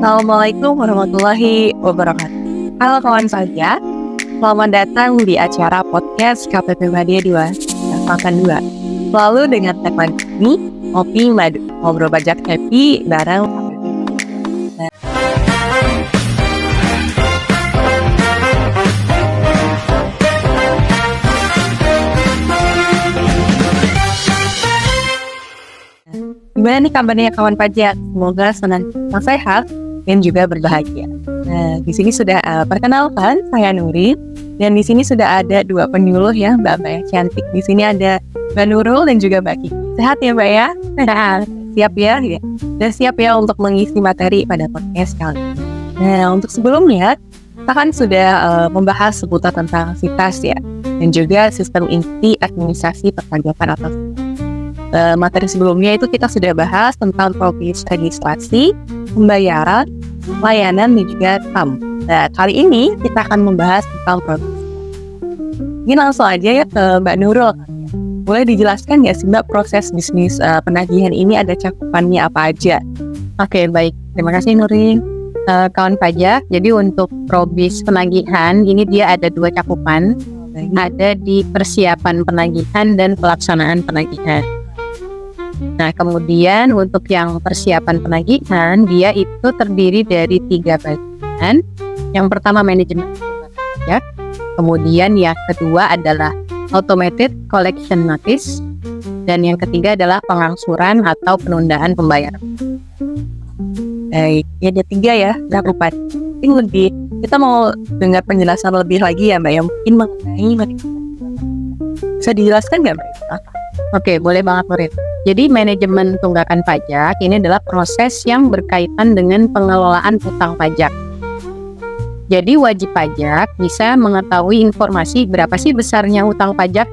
Assalamualaikum warahmatullahi wabarakatuh. Halo kawan saya, selamat datang di acara podcast KPP Media 2, Makan 2. Selalu dengan tagline ini, Ngopi Madu, ngobrol bajak happy bareng KPP. Gimana nih kabarnya kawan pajak? Semoga senantiasa sehat dan juga berbahagia. Nah, di sini sudah perkenalkan saya Nuri, dan di sini sudah ada dua penyuluh ya, Mbak yang cantik. Di sini ada Mbak Nurul dan juga Mbak Kiki. Sehat ya Mbak ya? Sehat. Siap ya? Dan siap ya untuk mengisi materi pada podcast kali ini. Nah, untuk sebelumnya kita kan sudah membahas seputar tentang SITAS ya, dan juga sistem inti administrasi perpajakan atau materi sebelumnya itu kita sudah bahas tentang progres registrasi, pembayaran, layanan, dan juga tamu. Nah, kali ini kita akan membahas tentang progres. Ini langsung aja ya ke Mbak Nurul. Boleh dijelaskan nggak sih Mbak proses bisnis penagihan ini ada cakupannya apa aja? Oke, baik. Terima kasih Nuri. Kawan pajak, jadi untuk probis penagihan ini dia ada dua cakupan. Ada di persiapan penagihan dan pelaksanaan penagihan. Nah, kemudian untuk yang persiapan penagihan, dia itu terdiri dari 3 bagian. Yang pertama manajemen pajak, kemudian yang kedua adalah automated collection notice, dan yang ketiga adalah pengangsuran atau penundaan pembayaran. Baik, ya ada 3 ya cakupan. Mungkin lebih kita mau dengar penjelasan lebih lagi ya Mbak, yang mungkin mengenai bisa dijelaskan nggak Mbak? Oke, boleh banget Nurin. Jadi manajemen tunggakan pajak ini adalah proses yang berkaitan dengan pengelolaan utang pajak. Jadi wajib pajak bisa mengetahui informasi berapa sih besarnya utang pajak.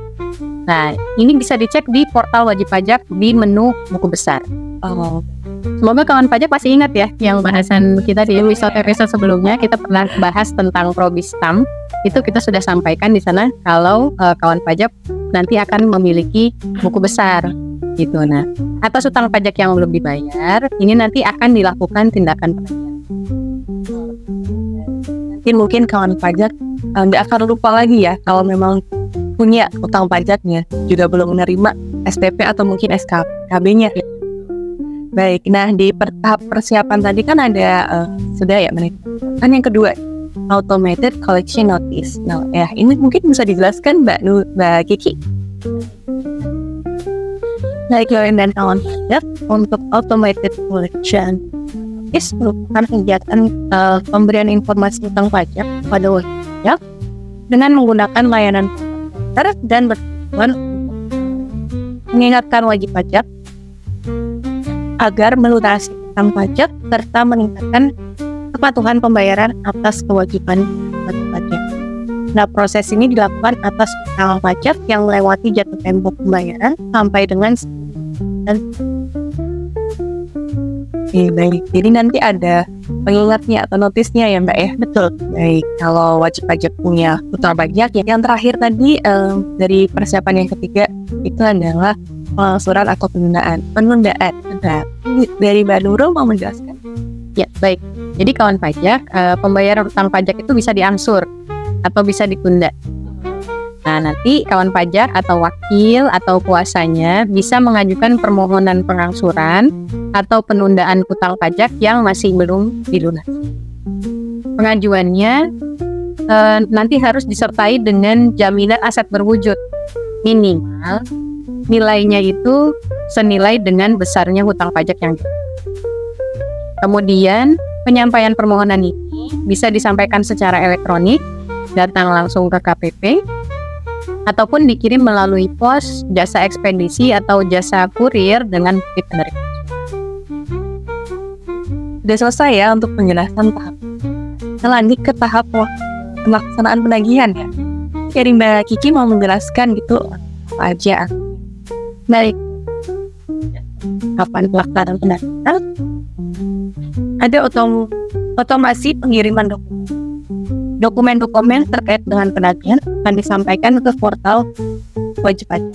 Nah, ini bisa dicek di portal wajib pajak di menu buku besar. Semoga kawan pajak pasti ingat ya, yang bahasan kita di episode sebelumnya kita pernah bahas tentang probistam. Itu kita sudah sampaikan di sana kalau kawan pajak nanti akan memiliki buku besar gitu. Nah, atas utang pajak yang belum dibayar, ini nanti akan dilakukan tindakan penagihan. Mungkin kawan pajak nggak akan lupa lagi ya kalau memang punya utang pajaknya, juga belum menerima SPP atau mungkin SKB-nya. Baik, nah di tahap persiapan tadi kan ada sudah ya kan yang kedua automated collection notice. Nah, ya ini mungkin bisa dijelaskan Mbak Kiki. Baik, dan kawan pajak, untuk automated collection notice merupakan kegiatan pemberian informasi tentang pajak pada wajib pajak dengan menggunakan layanan komputer dan bertujuan mengingatkan wajib pajak agar melunasi utang pajak serta meningkatkan kepatuhan pembayaran atas kewajiban wajib pajak. Nah, proses ini dilakukan atas utang pajak yang melewati jatuh tempo pembayaran sampai dengan dan baik. Jadi nanti ada pengingatnya atau notisnya ya Mbak ya. Betul. Baik, kalau wajib pajak punya utang pajak ya. Yang terakhir tadi dari persiapan yang ketiga itu adalah pengangsuran atau penundaan. Nah, dari Mbak Nurul mau menjelaskan? Ya, baik. Jadi kawan pajak, pembayaran utang pajak itu bisa diangsur atau bisa ditunda. Nah, nanti kawan pajak atau wakil atau kuasanya bisa mengajukan permohonan pengangsuran atau penundaan utang pajak yang masih belum dilunasi. Pengajuannya nanti harus disertai dengan jaminan aset berwujud. Minimal nilainya itu senilai dengan besarnya hutang pajak yang kemudian penyampaian permohonan ini bisa disampaikan secara elektronik, datang langsung ke KPP, ataupun dikirim melalui pos, jasa ekspedisi, atau jasa kurir dengan bukti penerimaan. Sudah selesai ya untuk penjelasan tahap. Kita lanjut ke tahap pelaksanaan penagihan ya. Jadi Mbak Kiki mau menjelaskan gitu apa aja. Baik. Kapan pelaksanaan penagihan? Ada otomasi pengiriman dokumen terkait dengan penagihan akan disampaikan ke portal wajib pajak.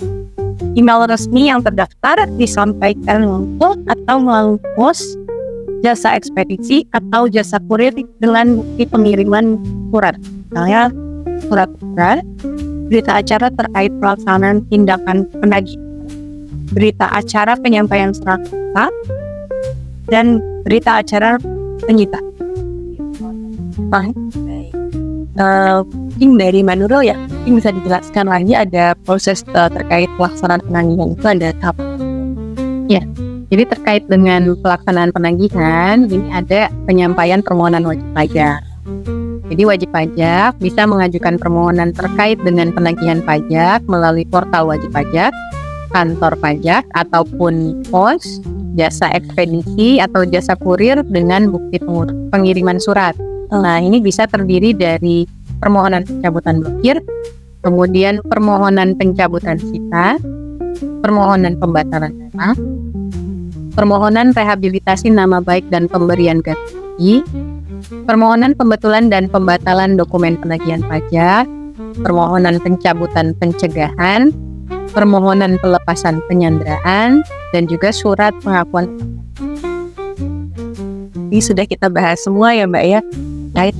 Email resmi yang terdaftar disampaikan langsung atau melalui pos, jasa ekspedisi atau jasa kurir dengan bukti pengiriman surat. Misalnya surat edaran, berita acara terkait pelaksanaan tindakan penagihan, berita acara penyampaian surat surat, dan berita acara penyitaan. Baik. Mungkin dari Manurul ya, mungkin bisa dijelaskan lagi ada proses terkait pelaksanaan penagihan itu ada tahap. Ya, jadi terkait dengan pelaksanaan penagihan, ini ada penyampaian permohonan wajib pajak. Jadi wajib pajak bisa mengajukan permohonan terkait dengan penagihan pajak melalui portal wajib pajak, kantor pajak, ataupun pos, jasa ekspedisi atau jasa kurir dengan bukti pengiriman surat. Nah, ini bisa terdiri dari permohonan pencabutan blokir, kemudian permohonan pencabutan sita, permohonan pembatalan dana, permohonan rehabilitasi nama baik dan pemberian ganti, permohonan pembetulan dan pembatalan dokumen penagihan pajak, permohonan pencabutan pencegahan, permohonan pelepasan penyanderaan, dan juga surat pengakuan. Ini sudah kita bahas semua ya Mbak ya, terkait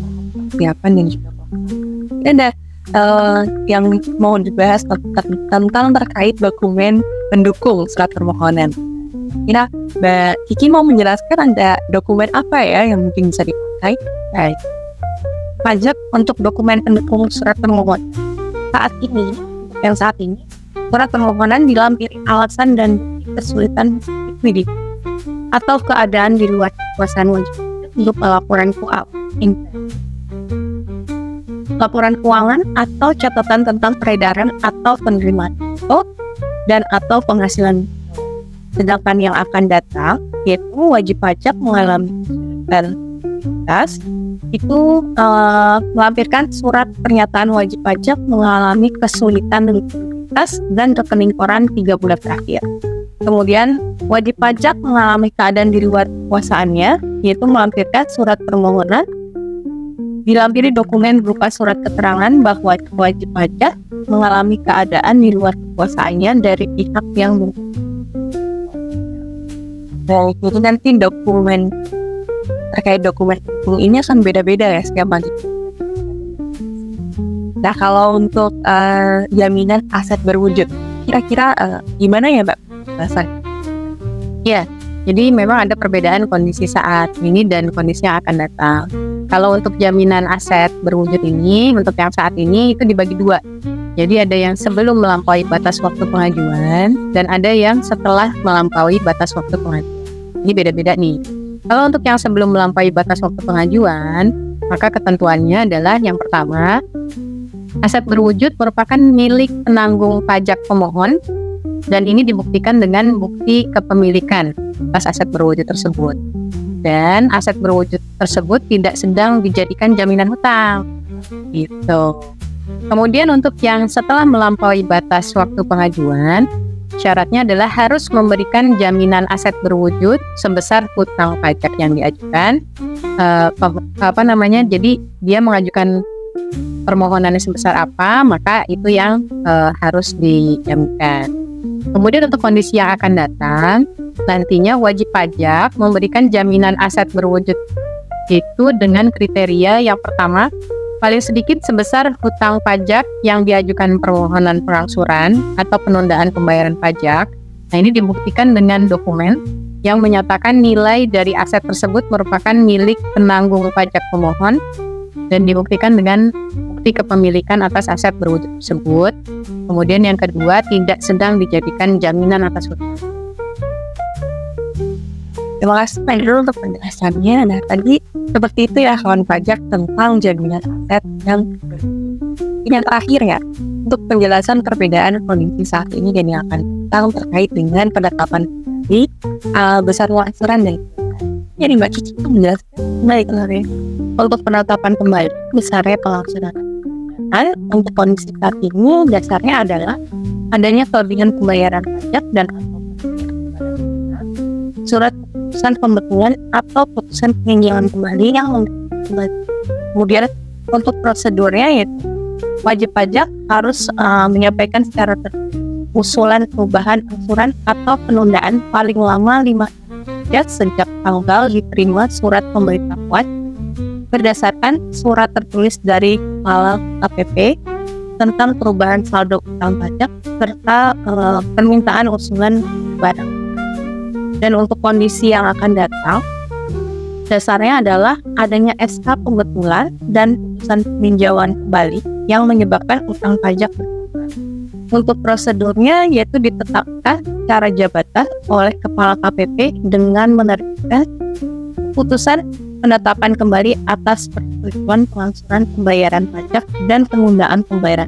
persiapan dan juga ada yang mau dibahas tentang terkait dokumen pendukung surat permohonan. Kira Mbak Kiki mau menjelaskan ada dokumen apa ya yang mungkin bisa dipakai? Baik. Pajak untuk dokumen pendukung surat permohonan. Saat ini surat permohonan dilampiri alasan dan kesulitan likuiditas atau keadaan di luar kekuasaan wajib untuk laporan keuangan atau catatan tentang peredaran atau penerimaan dan atau penghasilan. Sedangkan yang akan datang yaitu wajib pajak mengalami kesulitan itu melampirkan surat pernyataan wajib pajak mengalami kesulitan likuiditas dan rekening koran 3 bulan terakhir. Kemudian wajib pajak mengalami keadaan di luar kekuasaannya yaitu melampirkan surat permohonan dilampiri dokumen berupa surat keterangan bahwa wajib pajak mengalami keadaan di luar kekuasaannya dari pihak yang baik. Jadi nanti dokumen terkait dokumen ini akan beda-beda ya setiap wajib. Nah kalau untuk jaminan aset berwujud, kira-kira gimana ya Mbak? Ya, jadi memang ada perbedaan kondisi saat ini dan kondisi yang akan datang. Kalau untuk jaminan aset berwujud ini, untuk yang saat ini itu dibagi dua. Jadi ada yang sebelum melampaui batas waktu pengajuan dan ada yang setelah melampaui batas waktu pengajuan. Ini beda-beda nih. Kalau untuk yang sebelum melampaui batas waktu pengajuan, maka ketentuannya adalah yang pertama, aset berwujud merupakan milik penanggung pajak pemohon dan ini dibuktikan dengan bukti kepemilikan atas aset berwujud tersebut. Dan aset berwujud tersebut tidak sedang dijadikan jaminan hutang. Gitu. Kemudian untuk yang setelah melampaui batas waktu pengajuan, syaratnya adalah harus memberikan jaminan aset berwujud sebesar hutang pajak yang diajukan. Jadi dia mengajukan permohonannya sebesar apa, maka itu yang harus dijaminkan. Kemudian untuk kondisi yang akan datang, nantinya wajib pajak memberikan jaminan aset berwujud itu dengan kriteria yang pertama, paling sedikit sebesar hutang pajak yang diajukan permohonan pengangsuran atau penundaan pembayaran pajak. Nah, ini dibuktikan dengan dokumen yang menyatakan nilai dari aset tersebut merupakan milik penanggung pajak pemohon dan dibuktikan dengan bukti kepemilikan atas aset berwujud tersebut. Kemudian yang kedua, tidak sedang dijadikan jaminan atas hutang. Terima kasih Pak Nurul untuk penjelasannya. Nah tadi seperti itu ya kawan pajak tentang jaminan aset yang yang terakhir ya untuk penjelasan perbedaan kondisi saat ini dan yang akan datang terkait dengan penetapan di besar angsuran dan jadi Mbak Cici itu menjelaskan baik untuk penetapan kembali besarnya pengangsuran. Untuk kondisi saat ini dasarnya adalah adanya kelebihan pembayaran pajak dan surat putusan pembetulan atau putusan peninjauan kembali yang kemudian untuk prosedurnya yaitu wajib pajak harus menyampaikan secara usulan perubahan angsuran atau penundaan paling lama 5 pajak sejak tanggal diterima surat pemberitahuan berdasarkan surat tertulis dari Kepala KPP tentang perubahan saldo utang pajak serta permintaan usulan barang. Dan untuk kondisi yang akan datang, dasarnya adalah adanya SK pembetulan dan putusan peninjauan kembali yang menyebabkan utang pajak bertambah. Untuk prosedurnya yaitu ditetapkan secara jabatan oleh Kepala KPP dengan menerbitkan putusan penetapan kembali atas persetujuan pelangsuran pembayaran pajak dan penundaan pembayaran.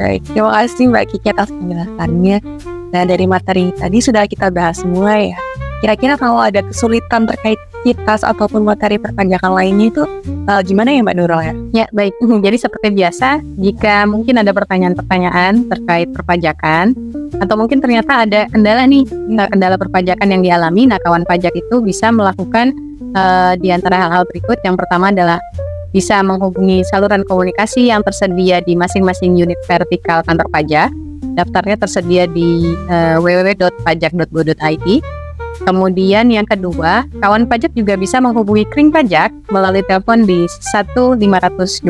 Baik, terima kasih Mbak Kiki atas penjelasannya. Nah, dari materi tadi sudah kita bahas semua ya. Kira-kira kalau ada kesulitan terkait kitas ataupun materi perpajakan lainnya itu gimana ya Mbak Nurul ya? Ya, baik. Jadi seperti biasa, jika mungkin ada pertanyaan-pertanyaan terkait perpajakan, atau mungkin ternyata ada kendala nih, kendala perpajakan yang dialami, nah kawan pajak itu bisa melakukan di antara hal-hal berikut. Yang pertama adalah bisa menghubungi saluran komunikasi yang tersedia di masing-masing unit vertikal kantor pajak. Daftarnya tersedia di www.pajak.go.id. Kemudian yang kedua, kawan pajak juga bisa menghubungi Kring Pajak melalui telepon di 1-500-200.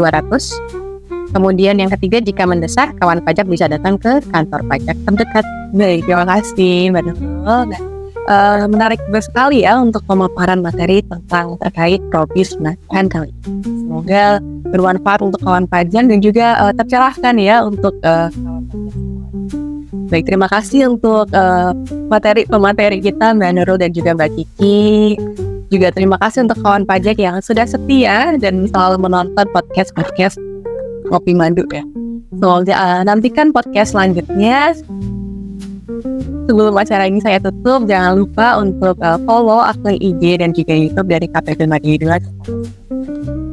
Kemudian yang ketiga, jika mendesak, kawan pajak bisa datang ke kantor pajak terdekat. Baik, terima kasih Mbak Nurul. Menarik sekali ya untuk pemaparan materi tentang terkait Probis Penagihan kali ini. Semoga bermanfaat untuk kawan pajak dan juga tercerahkan ya untuk kawan pajak. Baik, terima kasih untuk pemateri kita Mbak Nurul dan juga Mbak Kiki. Juga terima kasih untuk kawan pajak yang sudah setia dan selalu menonton podcast Ngopi Madu ya. Semoga nantikan podcast selanjutnya. Sebelum acara ini saya tutup, jangan lupa untuk follow akun IG dan juga YouTube dari KPP Madu.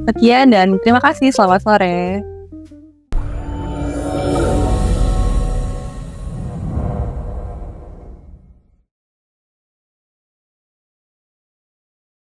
Sekian dan terima kasih. Selamat sore.